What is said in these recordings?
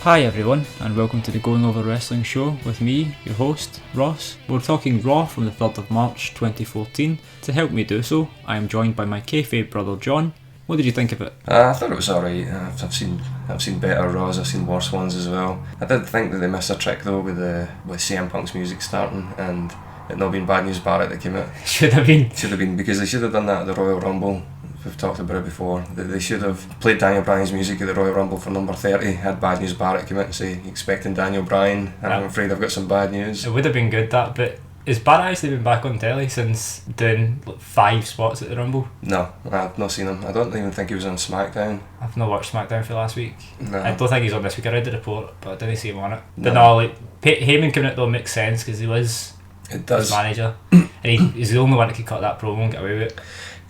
Hi everyone, and welcome to the Going Over Wrestling show with me, your host, Ross. We're talking Raw from the 3rd of March 2014. To help me do so, I am joined by my kayfabe brother John. What did you think of it? I thought it was alright. I've seen better Raws, I've seen worse ones as well. I did think that they missed a trick though with CM Punk's music starting and it not being Bad News Barrett that came out. Should have been, because they should have done that at the Royal Rumble. We've talked about it before. They should have played Daniel Bryan's music at the Royal Rumble for number 30, had Bad News Barrett come out and say, expecting Daniel Bryan, and I'm afraid I've got some bad news. It would have been good that, but has Barrett actually been back on telly since doing 5 spots at the Rumble? No, I've not seen him. I don't even think he was on SmackDown. I've not watched SmackDown for last week. No. I don't think he's on this week. I read the report, but I didn't see him on it. But no, Heyman coming out though makes sense because he was his manager. And he's the only one that could cut that promo and get away with it.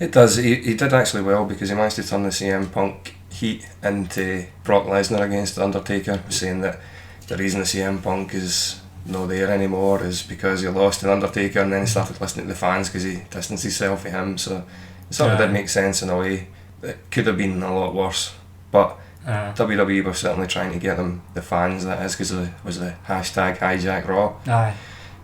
It does. He did actually well because he managed to turn the CM Punk heat into Brock Lesnar against The Undertaker, saying that the reason the CM Punk is not there anymore is because he lost to The Undertaker, and then he started listening to the fans because he distanced himself from him. So it sort of did make sense in a way. It could have been a lot worse, but WWE were certainly trying to get them the fans, that is, because it was the hashtag hijack Raw. Aye.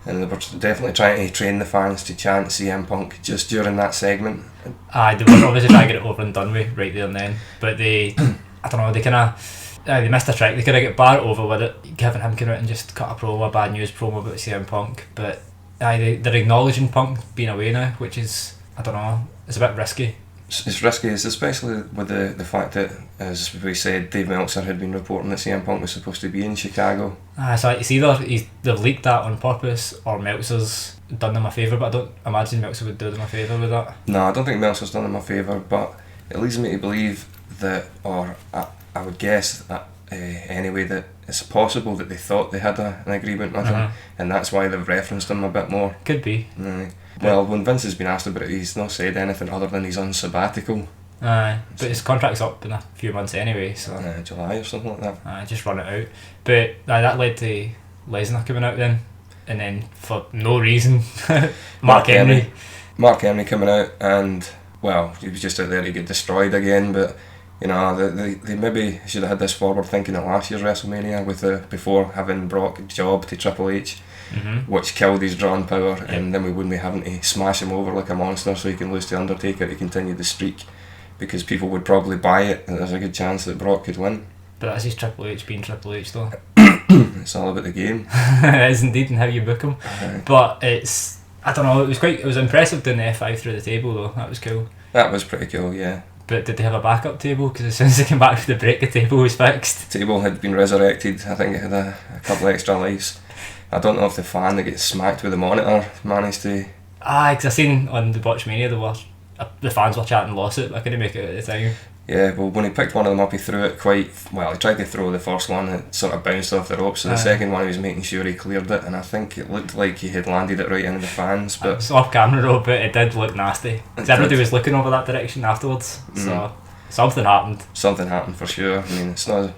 And they were definitely trying to train the fans to chant CM Punk just during that segment. Aye, they were obviously trying to get it over and done with right there and then, but they, I don't know, they kind of, they missed a trick. They could have got Barrett over with it, having him come out and just cut a promo, a bad news promo about CM Punk, but they're acknowledging Punk being away now, which is, I don't know, it's a bit risky. It's risky, especially with the fact that, as we said, Dave Meltzer had been reporting that CM Punk was supposed to be in Chicago. So it's either they've leaked that on purpose or Meltzer's done them a favour, but I don't imagine Meltzer would do them a favour with that. No, I don't think Meltzer's done them a favour, but it leads me to believe that, or I would guess that anyway, that it's possible that they thought they had an agreement with him, and that's why they've referenced him a bit more. Could be. Well, when Vince has been asked about it, he's not said anything other than he's on sabbatical. But his contract's up in a few months anyway, so July or something like that. Just run it out. But that led to Lesnar coming out then, and then for no reason, Mark Henry coming out, and well, he was just out there to get destroyed again. But you know, they maybe should have had this forward thinking at last year's WrestleMania with before having Brock job to Triple H. Which killed his drawing power, and then we wouldn't be having to smash him over like a monster so he can lose to Undertaker to continue the streak, because people would probably buy it and there's a good chance that Brock could win. But that's his Triple H being Triple H though. It's all about the game. It is indeed, and how you book him. But it's, I don't know, it was impressive doing the F5 through the table though. That was cool. That was pretty cool, yeah. But did they have a backup table? Because as soon as they came back from the break, the table was fixed. The table had been resurrected. I think it had a couple of extra lives. I don't know if the fan that gets smacked with the monitor managed to... Because I seen on the Botchmania the fans were chanting lost it, but I couldn't make it at the time. Yeah, well, when he picked one of them up, he threw it quite... Well, he tried to throw the first one, it sort of bounced off the rope, so the second one he was making sure he cleared it, and I think it looked like he had landed it right into the fans, but... It's off camera though, but it did look nasty. Because everybody was looking over that direction afterwards, so something happened. Something happened for sure. I mean, it's not...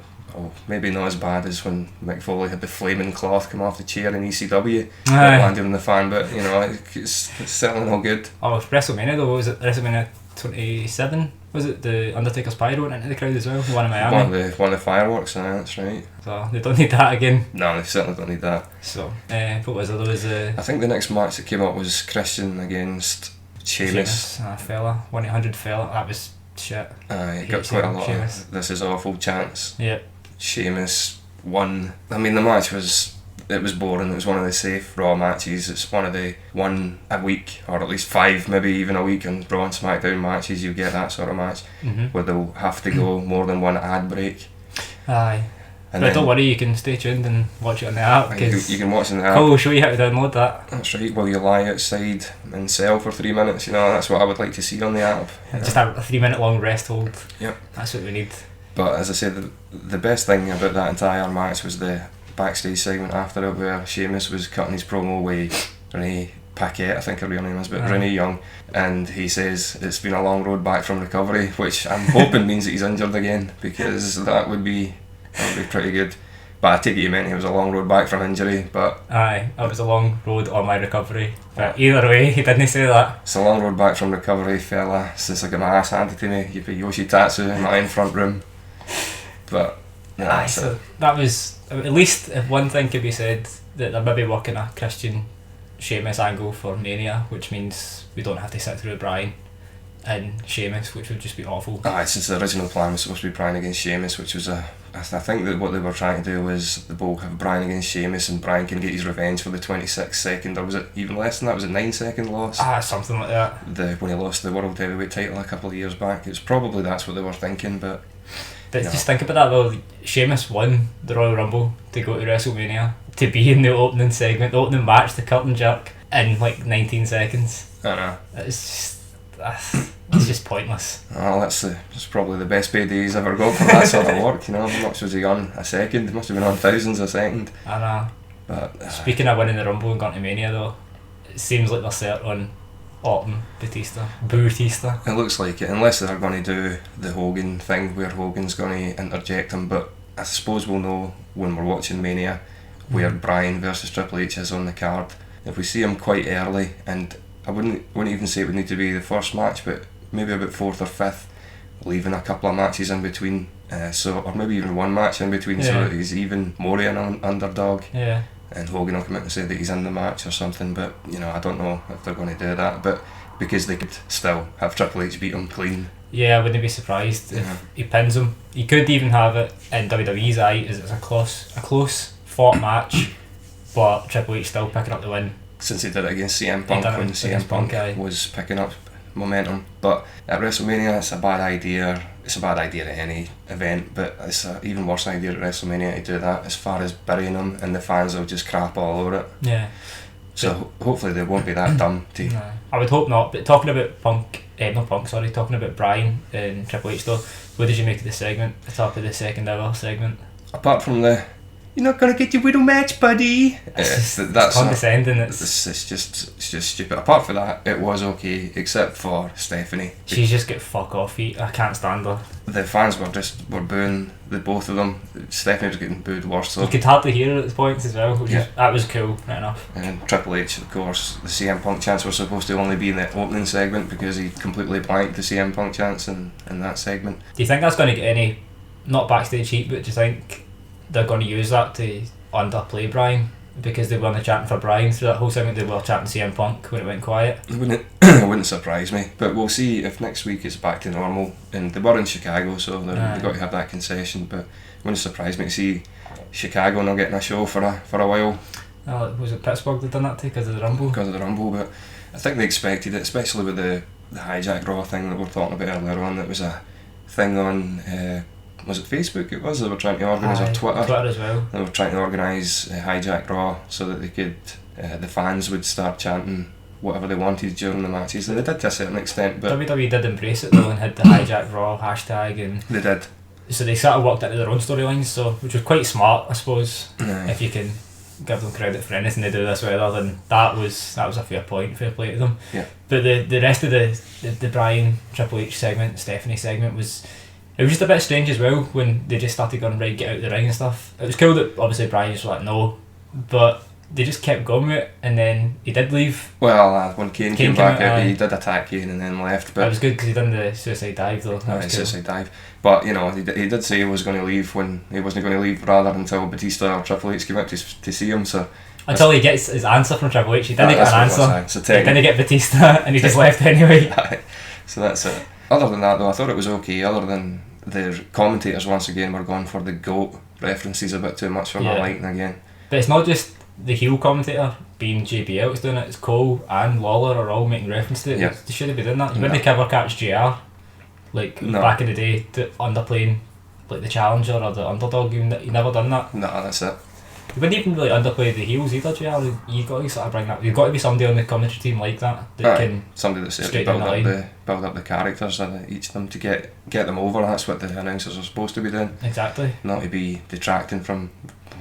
maybe not as bad as when Mick Foley had the flaming cloth come off the chair in ECW that landed on the fan, but you know, it's certainly not good. WrestleMania though, was it WrestleMania 27? Was it the Undertaker's pyro went into the crowd as well? One in Miami. One of the fireworks, that's right. So they don't need that again. No, they certainly don't need that. So, what was it? There was I think the next match that came up was Christian against Sheamus. Fella, 1-800 fella. That was shit. He got quite a lot of "this is awful" chants. Yep. Sheamus won. I mean, the match was boring. It was one of the safe Raw matches. It's one of the one a week, or at least 5, maybe even a week in Raw and SmackDown matches. You get that sort of match where they'll have to go more than one ad break. Aye. But don't worry, you can stay tuned and watch it on the app. You can watch it on the app. We'll show you how to download that. That's right, while you lie outside and sell for 3 minutes. You know, that's what I would like to see on the app. Just a 3-minute long rest hold. Yep. That's what we need. But as I said, the best thing about that entire match was the backstage segment after it, where Sheamus was cutting his promo with Renee Paquette, I think her real name is, but Renee Young, and he says it's been a long road back from recovery, which I'm hoping means that he's injured again, because that would be pretty good. But I take it you meant he was a long road back from injury, but... Aye, it was a long road on my recovery. But either way, he didn't say that. It's a long road back from recovery, fella, since I got my ass handed to me. You'd be Yoshi Tatsu in my own front room. But Yeah, Aye, that's so it. that was at least if one thing could be said that they're maybe working a Christian Sheamus angle for Mania, which means we don't have to sit through Bryan and Sheamus, which would just be awful. Aye, since the original plan was supposed to be Bryan against Sheamus, which was I think that what they were trying to do was they both have Bryan against Sheamus and Bryan can get his revenge for the 26 second, or was it even less than that, was it 9 second loss? Something like that. When he lost the World Heavyweight title a couple of years back. It was probably that's what they were thinking, but Just think about that though, Sheamus won the Royal Rumble to go to WrestleMania, to be in the opening segment, the opening match, the curtain jerk, in like 19 seconds. I know. It's just pointless. Well, that's probably the best payday he's ever got for that sort of work, you know. How much was he on a second? He must have been on thousands a second. I know. But speaking of winning the Rumble and going to Mania though, it seems like they're set on Batista. It looks like it, unless they're going to do the Hogan thing where Hogan's going to interject him, but I suppose we'll know when we're watching Mania where Bryan versus Triple H is on the card. If we see him quite early, and I wouldn't even say it would need to be the first match, but maybe about 4th or 5th, leaving a couple of matches in between, or maybe even one match in between, so that he's even more of an underdog. Yeah. And Hogan will come out and say that he's in the match or something, but I don't know if they're going to do that, but because they could still have Triple H beat him clean. Yeah, I wouldn't be surprised if he pins him. You could even have it in WWE's eye as it's a close fought match, but Triple H still picking up the win. Since he did it against CM Punk when CM Punk was picking up momentum. But at WrestleMania, it's a bad idea. It's a bad idea at any event, but it's an even worse idea at WrestleMania to do that, as far as burying him and the fans will just crap all over it. Yeah. So hopefully they won't be that dumb to... No, I would hope not, but talking about talking about Bryan and Triple H though, what did you make of the segment, the top of the second hour segment? Apart from the, "You're not going to get your widow match, buddy," That's condescending. It's It's just stupid. Apart from that, it was okay, except for Stephanie. She's just got fuck off feet. I can't stand her. The fans were booing the both of them. Stephanie was getting booed worse though. You could hardly hear her at the points as well, that was cool, right enough. And Triple H, of course, the CM Punk chants were supposed to only be in the opening segment because he completely blanked the CM Punk chants in that segment. Do you think that's going to get any, not backstage heat, but do you think they're going to use that to underplay Bryan? Because they weren't chanting for Bryan through that whole segment, they were chanting CM Punk when it went quiet. It wouldn't surprise me, but we'll see if next week it's back to normal. And they were in Chicago, so they've got to have that concession. But it wouldn't surprise me to see Chicago not getting a show for a while. Was it Pittsburgh they done that to because of the Rumble? Because of the Rumble, but I think they expected it, especially with the hijack Raw thing that we were talking about earlier on. It was a thing on. Was it Facebook? It was. They were trying to organise, or Twitter as well. They were trying to organise Hijack Raw so that they could, the fans would start chanting whatever they wanted during the matches, and they did to a certain extent. But WWE did embrace it though and had the Hijack Raw hashtag, and they did. So they sort of worked into their own storylines, so which was quite smart, I suppose. Aye. If you can give them credit for anything they do this weather, then that was a fair play to them. Yeah. But the rest of the Bryan Triple H segment, Stephanie segment was just a bit strange as well when they just started going, right, get out the ring and stuff. It was cool that obviously Bryan was like no, but they just kept going with it, and then he did leave. Well, when Kane came back out, he did attack Kane and then left. But it was good because he done the suicide dive though. That was cool. Suicide dive. But he did say he was going to leave when he wasn't going to leave rather until Batista or Triple H came out to see him. So until he gets his answer from Triple H, he didn't get an answer. So he didn't get Batista, and he just left anyway. So that's it. Other than that though, I thought it was okay, other than the commentators once again were going for the GOAT references a bit too much for my liking again. But it's not just the heel commentator being JBL that's doing it, it's Cole and Lawler are all making reference to it. Yeah. They should have been doing that. You wouldn't cover catch JR back in the day to underplaying like the challenger or the underdog. You never done that. No, that's it. You wouldn't even really underplay the heels either, JR. You've got to sort of bring that. You've got to be somebody on the commentary team like that can somebody that's able to build up the characters of each of them to get them over. That's what the announcers are supposed to be doing. Exactly. Not to be detracting from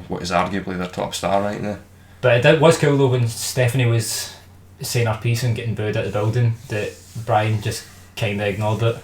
what is arguably their top star right now. But it was cool though when Stephanie was saying her piece and getting booed out of the building that Bryan just kind of ignored it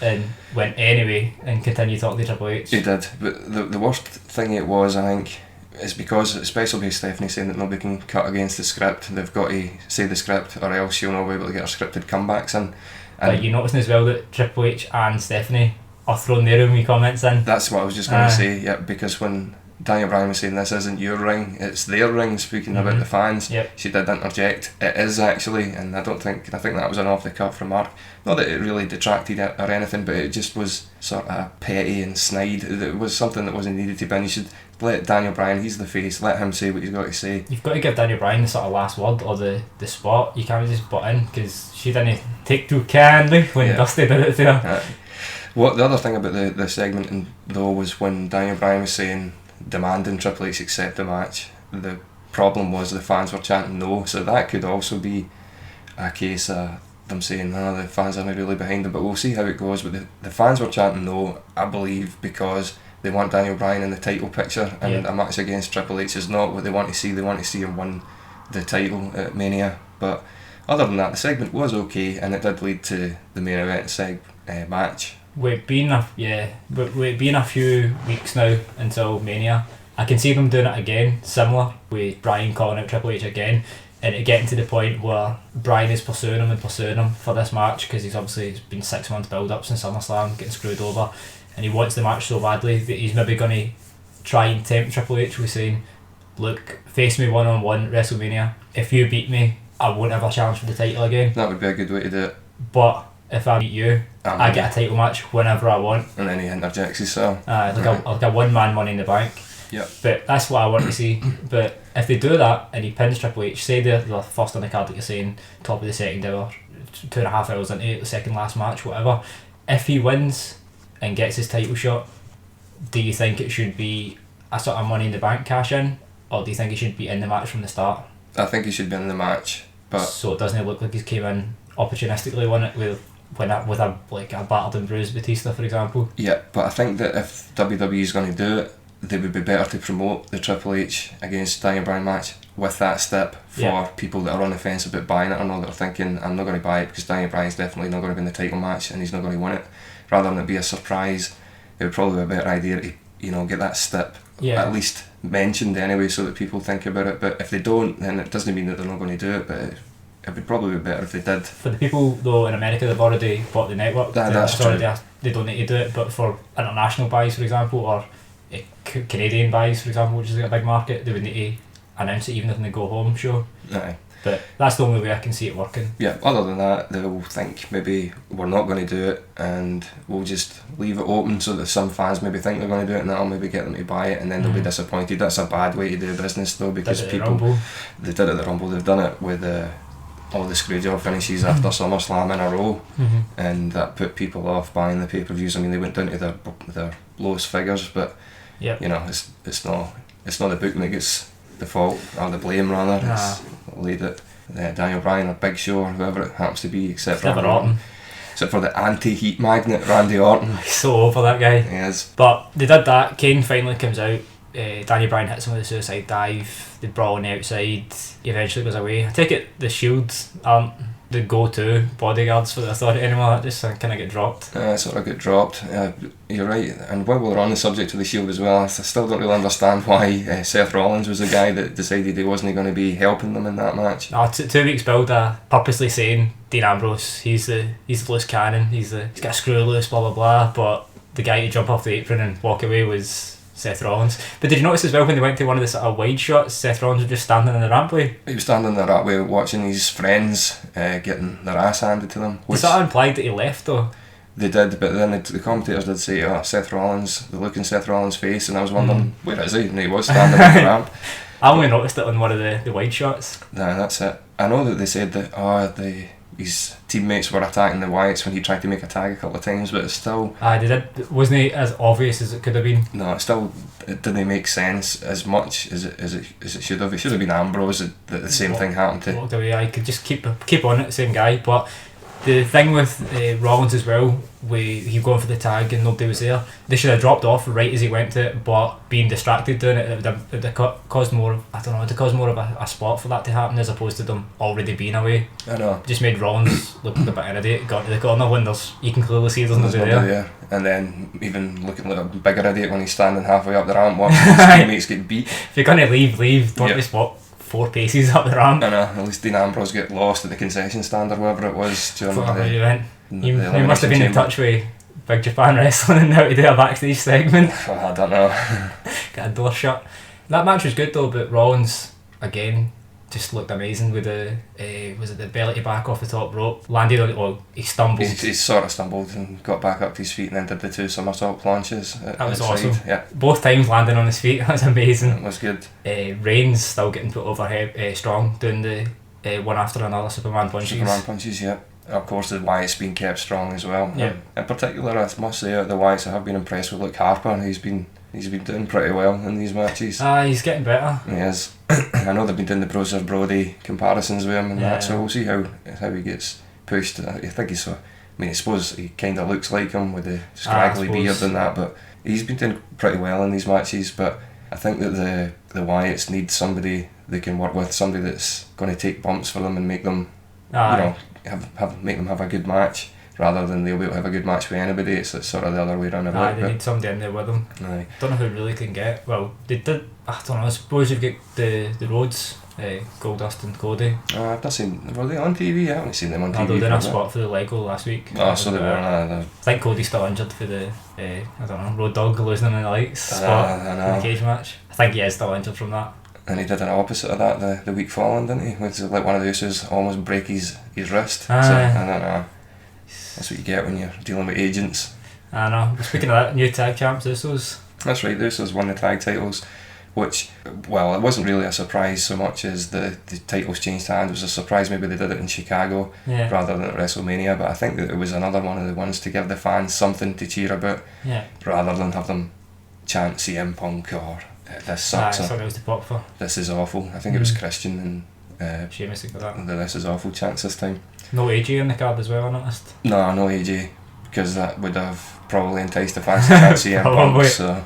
and went anyway and continued talking to Triple H. He did, but the worst thing it was, I think, is because, especially with Stephanie saying that nobody can cut against the script, they've got to say the script or else she'll not be able to get her scripted comebacks in. But you noticing as well that Triple H and Stephanie or thrown their own wee comments in. That's what I was just going to say, yeah, because when Daniel Bryan was saying this isn't your ring, it's their ring, speaking about the fans, she did interject, it is actually, and I think that was an off the cuff remark. Not that it really detracted it or anything, but it just was sort of petty and snide. It was something that wasn't needed to be, and you should let Daniel Bryan, he's the face, let him say what he's got to say. You've got to give Daniel Bryan the sort of last word or the spot. You can't just butt in, because she didn't take too kindly when Dusty did it to her. What the other thing about the segment though was when Daniel Bryan was saying demanding Triple H accept the match, the problem was the fans were chanting no, so that could also be a case of them saying the fans aren't really behind them, but we'll see how it goes. But the fans were chanting no, I believe, because they want Daniel Bryan in the title picture, and a match against Triple H is not what they want to see. They want to see him win the title at Mania. But other than that, the segment was okay, and it did lead to the main event match. We've been a few weeks now until Mania. I can see them doing it again, similar, with Bryan calling out Triple H again, and it getting to the point where Bryan is pursuing him for this match, because it's been 6 months build up since SummerSlam, getting screwed over, and he wants the match so badly that he's maybe going to try and tempt Triple H with saying, look, face me one-on-one at WrestleMania. If you beat me, I won't ever challenge for the title again. That would be a good way to do it. But if I beat you, I get a title match whenever I want. And then he interjects himself. Like a one-man Money in the Bank. Yep. But that's what I want to see. But if they do that and he pins Triple H, say they're the first on the card, like you're saying, top of the second hour, 2.5 hours into it, the second last match, whatever. If he wins and gets his title shot, do you think it should be a sort of Money in the Bank cash in, or do you think he should be in the match from the start? I think he should be in the match, but so it doesn't look like he's came in opportunistically, won it with a battered and bruised Batista, for example. Yeah, but I think that if WWE is going to do it, they would be better to promote the Triple H against Daniel Bryan match with that step for people that are on the fence about buying it or not, that are thinking, I'm not going to buy it because Daniel Bryan's definitely not going to be in the title match and he's not going to win it. Rather than it be a surprise, it would probably be a better idea to get that step at least mentioned anyway, so that people think about it. But if they don't, then it doesn't mean that they're not going to do it, but it would probably be better if they did. For the people though in America, they've already bought the network. That's true. They don't need to do it, but for international buys, for example, or Canadian buys, for example, which is a big market, they would need to announce it even if they go home show. Aye. But that's the only way I can see it working. Yeah, other than that, they'll think maybe we're not going to do it and we'll just leave it open so that some fans maybe think they're going to do it and that'll maybe get them to buy it, and then they'll be disappointed. That's a bad way to do business though, because they did it at the Rumble, they've done it with all the screwjob finishes after SummerSlam in a row, and that put people off buying the pay-per-views. I mean, they went down to their lowest figures, but it's not the book that gets the fault or the blame, rather. It's laid at Daniel Bryan or Big Show or whoever it happens to be, except for Orton. Except for the anti-heat magnet Randy Orton. He's so over, that guy. He is. But they did that. Kane finally comes out. Daniel Bryan hits him with a suicide dive. They brawl on the outside. He eventually goes away. I take it the Shields aren't the go-to bodyguards for the Authority anymore. That just kind of get dropped. Sort of get dropped. You're right. And while we're on the subject of the Shield as well, I still don't really understand why Seth Rollins was the guy that decided he wasn't going to be helping them in that match. 2 weeks build, purposely saying Dean Ambrose, he's the loose cannon. He's got a screw loose, blah blah blah. But the guy to jump off the apron and walk away was Seth Rollins. But did you notice as well when they went to one of the sort of wide shots, Seth Rollins was just standing in the rampway? He was standing in the rampway watching his friends getting their ass handed to them. It's sort of implied that he left though. They did, but then the commentators did say, Seth Rollins, the look in Seth Rollins' face, and I was wondering, where is he? And he was standing in the ramp. I only noticed it on one of the wide shots. Nah, that's it. I know that they said that his teammates were attacking the Wyatts when he tried to make a tag a couple of times, but it's still... they did. Wasn't he as obvious as it could have been? No, it didn't make sense as much as it should have. It should have been Ambrose that the same thing happened to. Walked away. I could just keep on it, same guy. But the thing with Rollins as well, he going for the tag and nobody was there, they should have dropped off right as he went to it, but being distracted doing it, it would have caused more of a spot for that to happen, as opposed to them already being away. I know. Just made Rollins look a bit of an idiot, got to the corner when you can clearly see there's nobody there. And then even looking like a bigger idiot when he's standing halfway up the ramp watching his teammates get beat. If you're going to leave, don't be spot 4 paces up the ramp. I know, at least Dean Ambrose get lost at the concession stand or whatever it was during the event. He must have been in touch with Big Japan Wrestling and now to do a backstage segment. I don't know. Get a door shut. That match was good though, but Rollins, again, just looked amazing with the, was it the belly to back off the top rope? Landed on it, well, he stumbled. He sort of stumbled and got back up to his feet and then did the 2 somersault planches. That was outside. awesome. Yeah. Both times landing on his feet, that was amazing. It was good. Reigns still getting put over strong, doing the one after another Superman punches. Superman punches, yeah. Of course, the Wyatt's been kept strong as well. Yeah. In particular, I must say, the Wyatts, I have been impressed with Luke Harper. He's been doing pretty well in these matches. He's getting better. He is. I know they've been doing the Bruiser Brody comparisons with him and that, so we'll see how he gets pushed. I think he's I suppose he kind of looks like him with the scraggly beard and that, but he's been doing pretty well in these matches. But I think that the Wyatts need somebody they can work with, somebody that's going to take bumps for them and make them, make them have a good match, rather than they'll be able to have a good match with anybody. It's sort of the other way around about. They need somebody in there with them. Aye. Don't know who really can get. Well, they did. I don't know. I suppose you've got the Rhodes, Goldust and Cody. I've not seen. Were they on TV? I haven't seen them on TV. They were doing a spot for the Lego last week. So they were. I think Cody's still injured for the I don't know, Road Dogg losing in the lights spot in the cage match. I think he is still injured from that. And he did an opposite of that the week following, didn't he? Which is like one of the Usos almost break his wrist. So I don't know. That's what you get when you're dealing with agents. I know. Speaking of that, new tag champs, Usos. That's right, the Usos won the tag titles, which, well, it wasn't really a surprise so much as the titles changed hands. It was a surprise maybe they did it in Chicago rather than at WrestleMania, but I think that it was another one of the ones to give the fans something to cheer about, rather than have them chant CM Punk or this sucks. Something else to pop for. This is awful. I think it was Christian and Sheamus got that. The this is awful chants this time. No AJ in the card as well, I noticed. No AJ, because that would have probably enticed the fans to chant CM Punk. So.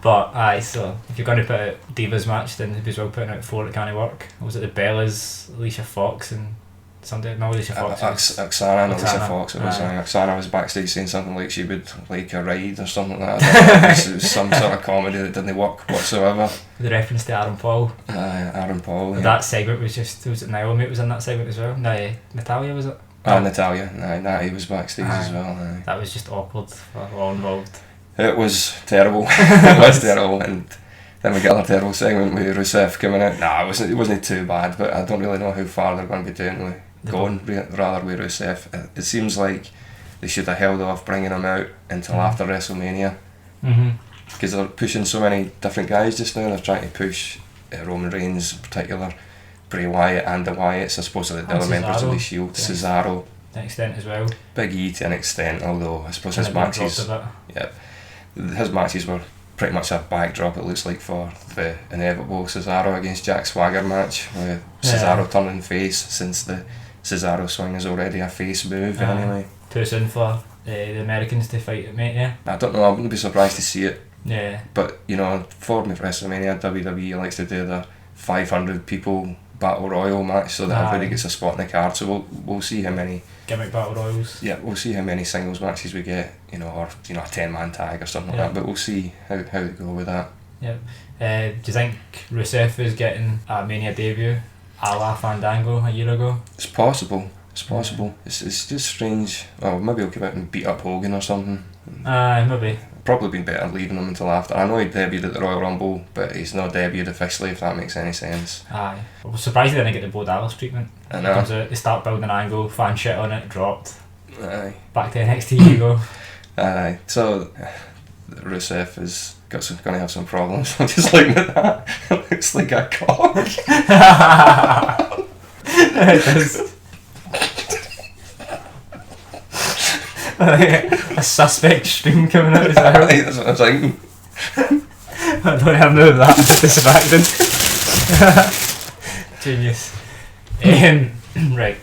But so if you're going to put out Divas match, then you'd as well putting out 4 that can't work. Or was it the Bellas, Alicia Fox and somebody? No, Alicia Fox. Oksana and Alicia Fox. Oksana was backstage saying something like she would like a ride or something like that. It was some sort of comedy that didn't work whatsoever. The reference to Aaron Paul. Aaron Paul. That segment was it Naomi was in that segment as well? No, Natalia was it? Natalia. Natty was backstage as well. That was just awkward for all involved. It was terrible. It was terrible, and then we got another terrible segment with Rusev coming out. It wasn't too bad, but I don't really know how far they're going to be doing with rather with Rusev. It seems like they should have held off bringing him out until after WrestleMania, because they're pushing so many different guys just now. They're trying to push Roman Reigns in particular, Bray Wyatt and the Wyatts, I suppose the other members of the Shield, Cesaro to an extent as well, Big E to an extent, although I suppose his matches his matches were pretty much a backdrop, it looks like, for the inevitable Cesaro against Jack Swagger match, with Cesaro turning face, since the Cesaro swing is already a face move anyway. Too soon for the Americans to fight at Mania. I don't know, I wouldn't be surprised to see it. Yeah. But, for WrestleMania, WWE likes to do the 500 people Battle Royal match so that everybody gets a spot in the card, so we'll see how many gimmick Battle Royals. Yeah, we'll see how many singles matches we get, or a 10-man tag or something like that, but we'll see how they go with that. Yeah. Do you think Rusev is getting a Mania debut a la Fandango a year ago? It's possible. It's just strange. Well, maybe he'll come out and beat up Hogan or something. Maybe. Probably been better leaving him until after. I know he debuted at the Royal Rumble, but he's not debuted officially, if that makes any sense. I was surprised he didn't get the Bo Dallas treatment. I know. Comes out, they start building an angle, fan shit on it, dropped. Aye. Back to NXT you go. Aye. So Rusev is going to have some problems. I'm just looking at that. It looks like a cock. It does. A suspect stream coming out as well. That's what I'm saying. I don't have none of that. Distracting. Genius. Right.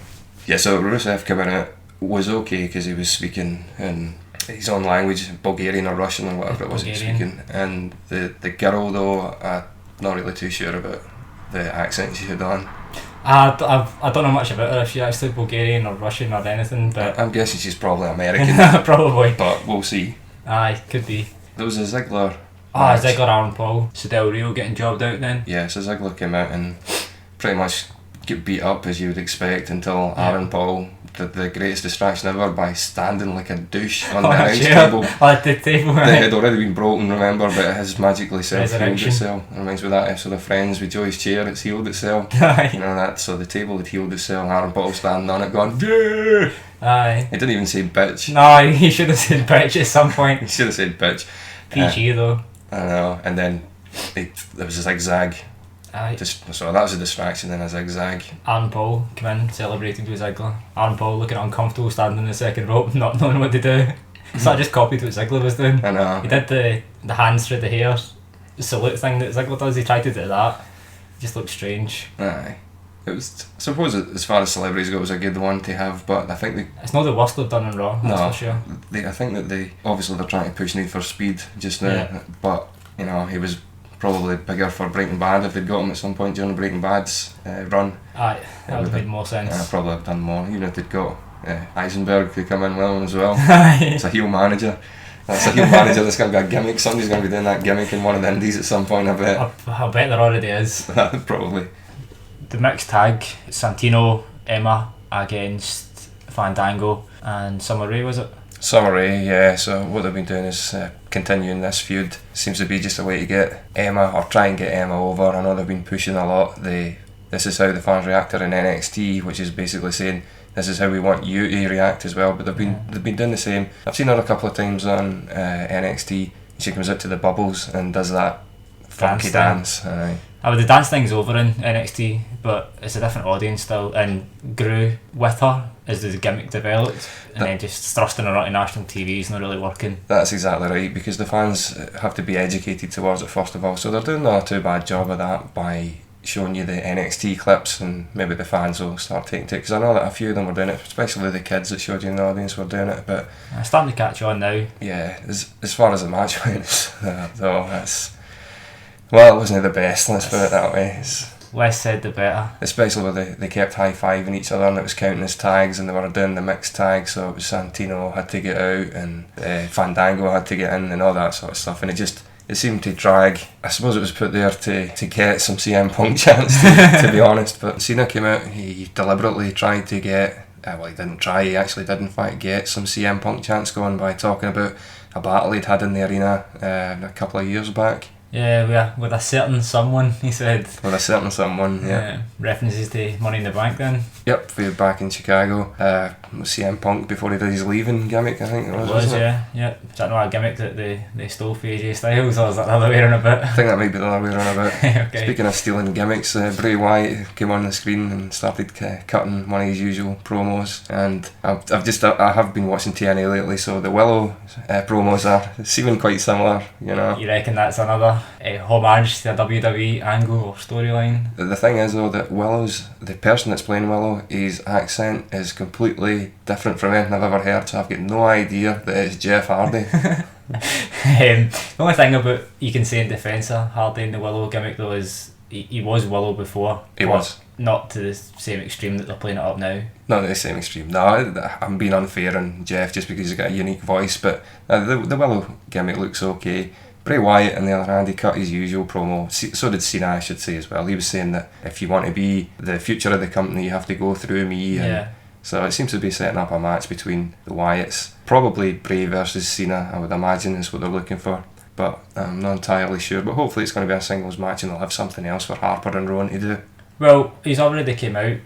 Yeah, so Rusev coming out was okay because he was speaking in his own language, Bulgarian or Russian or whatever it was he was speaking. And the girl, though, I'm not really too sure about the accent she had on. I don't know much about her, if she's actually Bulgarian or Russian or anything, but I'm guessing she's probably American. Probably. But we'll see. Aye, could be. There was a Ziggler. Ziggler, Aaron Paul. So Del Rio getting jobbed out then? Yeah, so Ziggler came out and pretty much get beat up as you would expect until Aaron Paul did the greatest distraction ever by standing like a douche on the announce table. The table, That had already been broken, remember, but it has magically self-healed itself. It reminds me of that episode of Friends with Joey's chair, it's healed itself. You know that, so the table had healed itself, Aaron Paul standing on it going, yeah! Aye. He didn't even say bitch. No, he should have said bitch at some point. He should have said bitch. PG though. I know, and then there was a zigzag. Aye. So that was a distraction, then a zigzag. Aaron Paul came in, celebrating with Ziggler. Aaron Paul looking uncomfortable, standing in the second rope, not knowing what to do. So I just copied what Ziggler was doing. I know. He did the hands through the hair salute thing that Ziggler does. He tried to do that. It just looked strange. Aye. It was, I suppose, as far as celebrities go, it was a good one to have, but I think it's not the worst they've done in Raw, that's for sure. I think that they're trying to push Need for Speed just now, but you know, he was probably bigger for Breaking Bad if they'd got him at some point during Breaking Bad's run. Aye, that would have made more sense. Probably have done more, even if they'd got Eisenberg to come in with him as well. It's a heel manager. That's a heel manager that's going to be a gimmick. Somebody's going to be doing that gimmick in one of the indies at some point, I bet. I bet there already is. Probably. The mixed tag, Santino, Emma against Fandango and Summer Rae, was it? Summer Rae, yeah. So what they've been doing is continuing this feud. Seems to be just a way to get Emma, or try and get Emma over. I know they've been pushing a lot. This is how the fans reacted in NXT, which is basically saying this is how we want you to react as well. But they've been doing the same. I've seen her a couple of times on NXT. She comes out to the bubbles and does that funky dance. The dance thing's over in NXT, but it's a different audience still, and grew with her as the gimmick developed, and then just thrusting her onto national TV is not really working. That's exactly right, because the fans have to be educated towards it first of all, so they're doing not a too bad job of that by showing you the NXT clips, and maybe the fans will start taking to it, because I know that a few of them were doing it, especially the kids that Shōji in the audience were doing it, but it's starting to catch on now. Yeah, as far as the match went, though, well, it wasn't the best, let's put it that way. Less said the better. Especially where they kept high-fiving each other and it was counting as tags, and they were doing the mixed tag, so it was Santino had to get out and Fandango had to get in and all that sort of stuff, and it seemed to drag. I suppose it was put there to get some CM Punk chance, to be honest, but Cena came out, he deliberately tried to get, well, he didn't try, he actually did in fact get some CM Punk chance going by talking about a battle he'd had in the arena a couple of years back. Yeah, with a certain someone, he said. With a certain someone, yeah. References to Money in the Bank then? Yep, back in Chicago. CM Punk before he did his leaving gimmick, I think it was. Wasn't it? Yeah. Is that not a gimmick that they stole for AJ Styles, or is that the other way around a bit? I think that might be the other way around a bit. Okay. Speaking of stealing gimmicks, Bray Wyatt came on the screen and started cutting one of his usual promos, and I have been watching TNA lately, so the Willow promos are seeming quite similar, you know. You reckon that's another homage to a WWE angle or storyline? The thing is though that the person that's playing Willow, his accent is completely different from anything I've ever heard, so I've got no idea that it's Jeff Hardy. The only thing about you can say in defence of Hardy and the Willow gimmick though is he was Willow before. He was. Not to the same extreme that they're playing it up now. Not to the same extreme. No, I'm being unfair on Jeff just because he's got a unique voice, but the Willow gimmick looks okay. Bray Wyatt, on the other hand, he cut his usual promo. So did Cena, I should say, as well. He was saying that if you want to be the future of the company, you have to go through me. And so it seems to be setting up a match between the Wyatts. Probably Bray versus Cena, I would imagine, is what they're looking for. But I'm not entirely sure. But hopefully it's going to be a singles match and they'll have something else for Harper and Rowan to do. Well, he's already came out,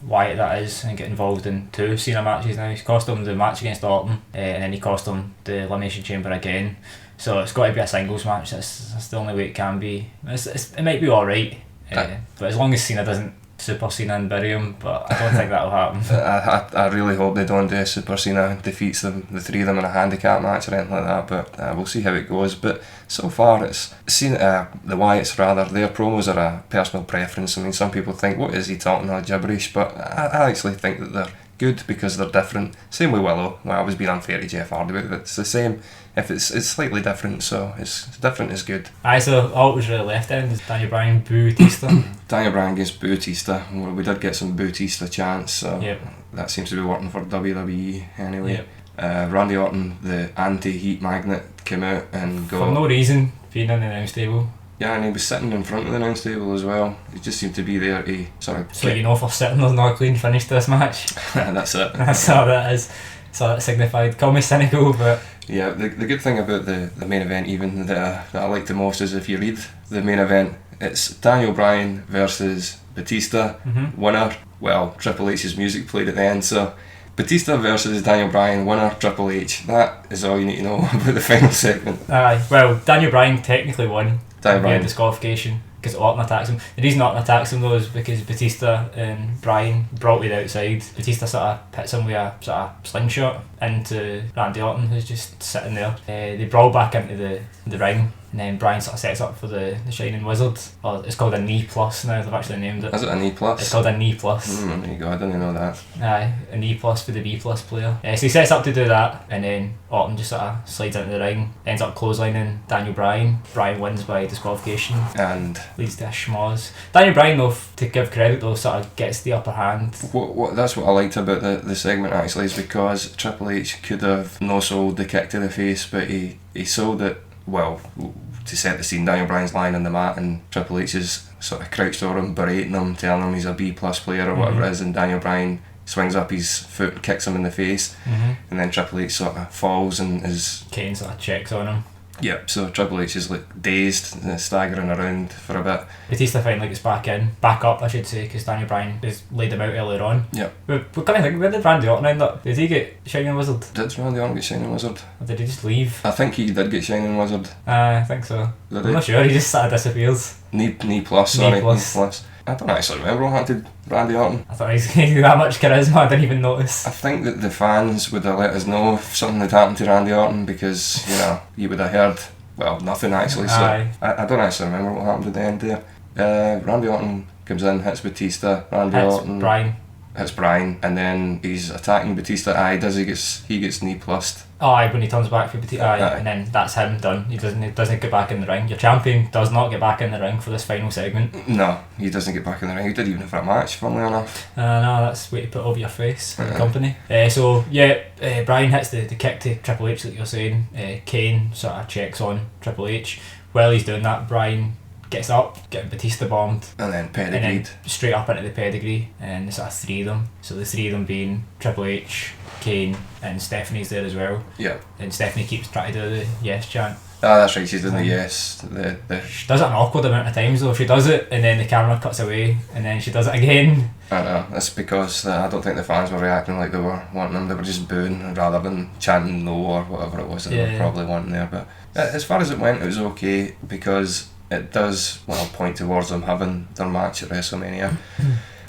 Wyatt that is, and get involved in 2 Cena matches now. He's cost him the match against Orton, and then he cost him the Elimination Chamber again. So it's got to be a singles match. That's the only way it can be. It might be alright, but as long as Cena doesn't Super Cena and bury him, but I don't think that'll happen. I really hope they don't do a Super Cena defeats them, the 3 of them in a handicap match or anything like that, but we'll see how it goes. But so far it's Cena, the Wyatts rather, their promos are a personal preference. I mean, some people think, what is he talking all gibberish, but I actually think that they're good because they're different. Same with Willow. Well, I was being unfair to Jeff Hardy, but it's the same. If it's slightly different, so it's different is good. Aye, so all it was really left then is Daniel Bryan, Bautista. Daniel Bryan against Bautista. Well, we did get some Bautista chance, so that seems to be working for WWE anyway. Randy Orton, the anti-heat magnet, came out and for no reason, being in the announce table. Yeah, and he was sitting in front of the announce table as well. He just seemed to be there to sort of... So you know for certain there's not a clean finish to this match. That's it. That's all that is. So that signified. Call me cynical, but... Yeah, the good thing about the main event even that I like the most is if you read the main event, it's Daniel Bryan versus Batista, winner. Well, Triple H's music played at the end, so Batista versus Daniel Bryan, winner, Triple H. That is all you need to know about the final segment. Aye, well, Daniel Bryan technically won Daniel via Bryan. disqualification because Orton attacks him. The reason Orton attacks him though is because Batista and Bryan brought to the outside. Batista sort of hits him with a sort of slingshot into Randy Orton, who's just sitting there. They brawl back into the ring, and then Bryan sort of sets up for the Shining Wizard. Or it's called a knee plus now, they've actually named it. Is it a knee plus? It's called a knee plus. There you go, I didn't know that. Aye, a knee plus for the B plus player. So he sets up to do that, and then Orton just sort of slides into the ring, ends up clotheslining Daniel Bryan. Bryan wins by disqualification. And Leads to a schmoz. Daniel Bryan, though, to give credit, though, sort of gets the upper hand. that's what I liked about the segment actually, is because Triple H could have no sold the kick to the face, but he sold it well to set the scene. Daniel Bryan's lying on the mat and Triple H is sort of crouched over him, berating him, telling him he's a B plus player or whatever it is, and Daniel Bryan swings up his foot and kicks him in the face, and then Triple H sort of falls and is... Kane sort of checks on him. Yep, so Triple H is like dazed, staggering around for a bit. Batista finally gets back up I should say, because Daniel Bryan has laid him out earlier on. Yep. But kind of think, where did Randy Orton end up? Did he get Shining Wizard? Did Randy Orton get Shining Wizard? Or did he just leave? I think he did get Shining Wizard. I think so. Did I'm not sure, he just sort of disappears. Knee plus. Knee plus. I don't actually remember what happened to Randy Orton. I thought he had that much charisma, I didn't even notice. I think that the fans would have let us know if something had happened to Randy Orton, because, you know, you would have heard, well, nothing actually, so I don't actually remember what happened at the end there. Randy Orton comes in, hits Batista, Orton Bryan. Hits Bryan, and then he's attacking Batista. He gets knee plussed. When he turns back for Batista, and then that's him done. He doesn't get back in the ring. Your champion does not get back in the ring for this final segment. No, he doesn't get back in the ring. He did even for a match, funnily enough. No, that's way to put over your face in the company. Bryan hits the kick to Triple H, like you're saying. Kane sort of checks on Triple H. While he's doing that, Bryan gets up, getting Batista bombed, and then pedigreed. And then straight up into the pedigree, and there's sort of three of them. So the three of them being Triple H, Kane, and Stephanie's there as well. Yeah. And Stephanie keeps trying to do the yes chant. That's right, she's doing the yes. She does it an awkward amount of times though. She does it and then the camera cuts away and then she does it again. I know, that's because I don't think the fans were reacting like they were wanting them. They were just booing rather than chanting no or whatever it was that they were probably wanting there. But as far as it went, it was okay, because it does point towards them having their match at WrestleMania.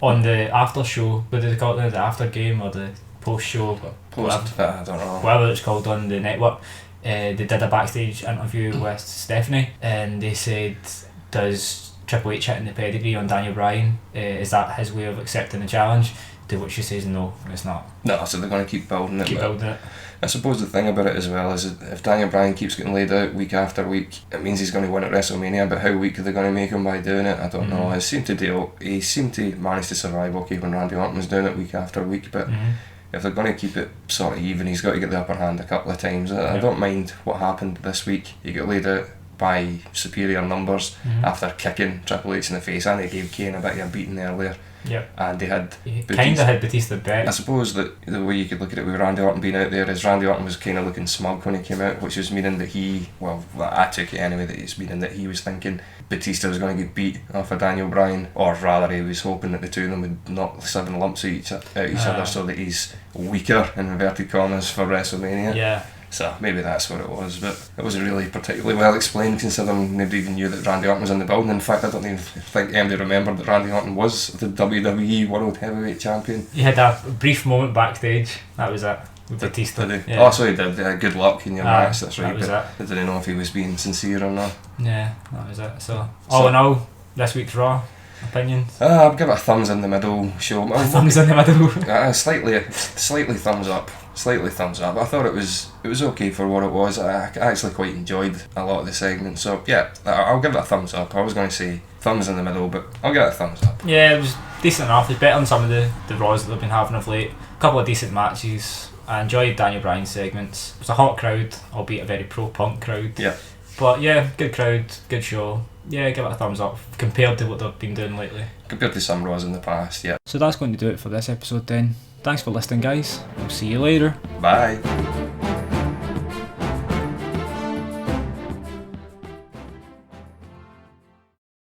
On the after show, what do they call it? The after game or the post show? I don't know. Whatever it's called on the network. They did a backstage interview with Stephanie, and they said, does Triple H hitting the pedigree on Daniel Bryan, is that his way of accepting the challenge? To which she says no, it's not. No, so they're going to keep building it. Keep building it. I suppose the thing about it as well is that if Daniel Bryan keeps getting laid out week after week, it means he's going to win at WrestleMania, but how weak are they going to make him by doing it? I don't know. He seemed to manage to survive okay when Randy Orton was doing it week after week, but if they're going to keep it sort of even, he's got to get the upper hand a couple of times. I don't mind what happened this week. He got laid out by superior numbers after kicking Triple H in the face, and they gave Kane a bit of a beating earlier. Yep. And they had kind of had Batista back. I suppose that the way you could look at it with Randy Orton being out there is Randy Orton was kind of looking smug when he came out, which was meaning that I took it anyway, that it's meaning that he was thinking Batista was going to get beat off of Daniel Bryan, or rather he was hoping that the two of them would knock 7 lumps out each other so that he's weaker, in inverted commas, for WrestleMania. Yeah. So maybe that's what it was, but it wasn't really particularly well explained, considering nobody even knew that Randy Orton was in the building. In fact, I don't even think anybody remembered that Randy Orton was the WWE World Heavyweight Champion. He had a brief moment backstage, that was it, with Batista. Did he? Yeah. Oh, so he did. Good luck in your match, that's right. That was it. I didn't know if he was being sincere or not. Yeah, that was it. So all in all, this week's Raw, opinions? I'd give it a thumbs in the middle show. Thumbs in the middle? Slightly thumbs up. Slightly thumbs up. I thought it was okay for what it was. I actually quite enjoyed a lot of the segments. So yeah, I'll give it a thumbs up. I was going to say thumbs in the middle, but I'll give it a thumbs up. Yeah, it was decent enough. It's better than some of the Raws that they've been having of late. A couple of decent matches. I enjoyed Daniel Bryan's segments. It was a hot crowd, albeit a very pro-punk crowd. Yeah. But yeah, good crowd, good show. Yeah, give it a thumbs up compared to what they've been doing lately. Compared to some Raws in the past, yeah. So that's going to do it for this episode then. Thanks for listening, guys. We'll see you later. Bye.